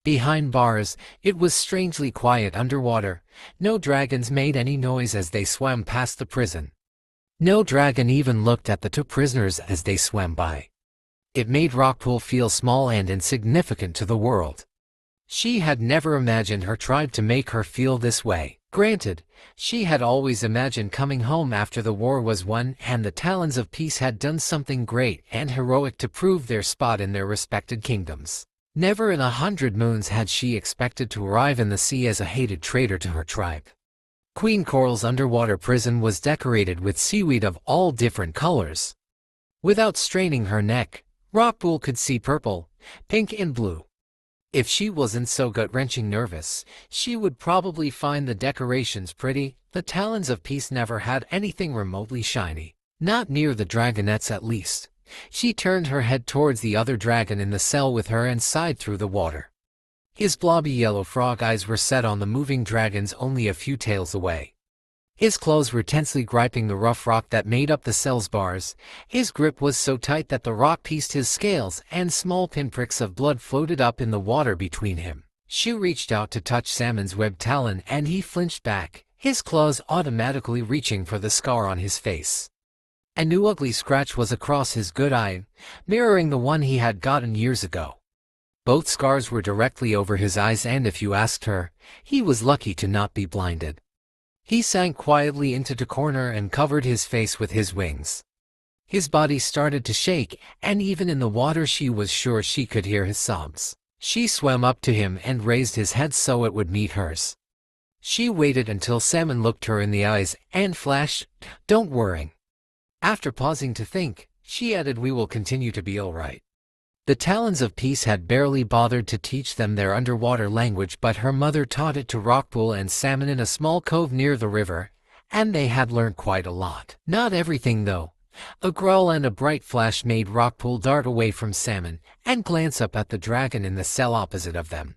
Behind bars, it was strangely quiet underwater. No dragons made any noise as they swam past the prison. No dragon even looked at the two prisoners as they swam by. It made Rockpool feel small and insignificant to the world. She had never imagined her tribe to make her feel this way. Granted, she had always imagined coming home after the war was won and the Talons of Peace had done something great and heroic to prove their spot in their respected kingdoms. Never in 100 moons had she expected to arrive in the sea as a hated traitor to her tribe. Queen Coral's underwater prison was decorated with seaweed of all different colors. Without straining her neck, Rockpool could see purple, pink and blue. If she wasn't so gut-wrenching nervous, she would probably find the decorations pretty. The Talons of Peace never had anything remotely shiny. Not near the dragonettes at least. She turned her head towards the other dragon in the cell with her and sighed through the water. His blobby yellow frog eyes were set on the moving dragons only a few tails away. His claws were tensely griping the rough rock that made up the cell's bars. His grip was so tight that the rock pieced his scales and small pinpricks of blood floated up in the water between him. She reached out to touch Salmon's webbed talon and he flinched back, his claws automatically reaching for the scar on his face. A new ugly scratch was across his good eye, mirroring the one he had gotten years ago. Both scars were directly over his eyes and if you asked her, he was lucky to not be blinded. He sank quietly into the corner and covered his face with his wings. His body started to shake, and even in the water she was sure she could hear his sobs. She swam up to him and raised his head so it would meet hers. She waited until Salmon looked her in the eyes and flashed, "Don't worry." After pausing to think, she added, "We will continue to be all right." The Talons of Peace had barely bothered to teach them their underwater language, but her mother taught it to Rockpool and Salmon in a small cove near the river, and they had learned quite a lot. Not everything though. A growl and a bright flash made Rockpool dart away from Salmon and glance up at the dragon in the cell opposite of them.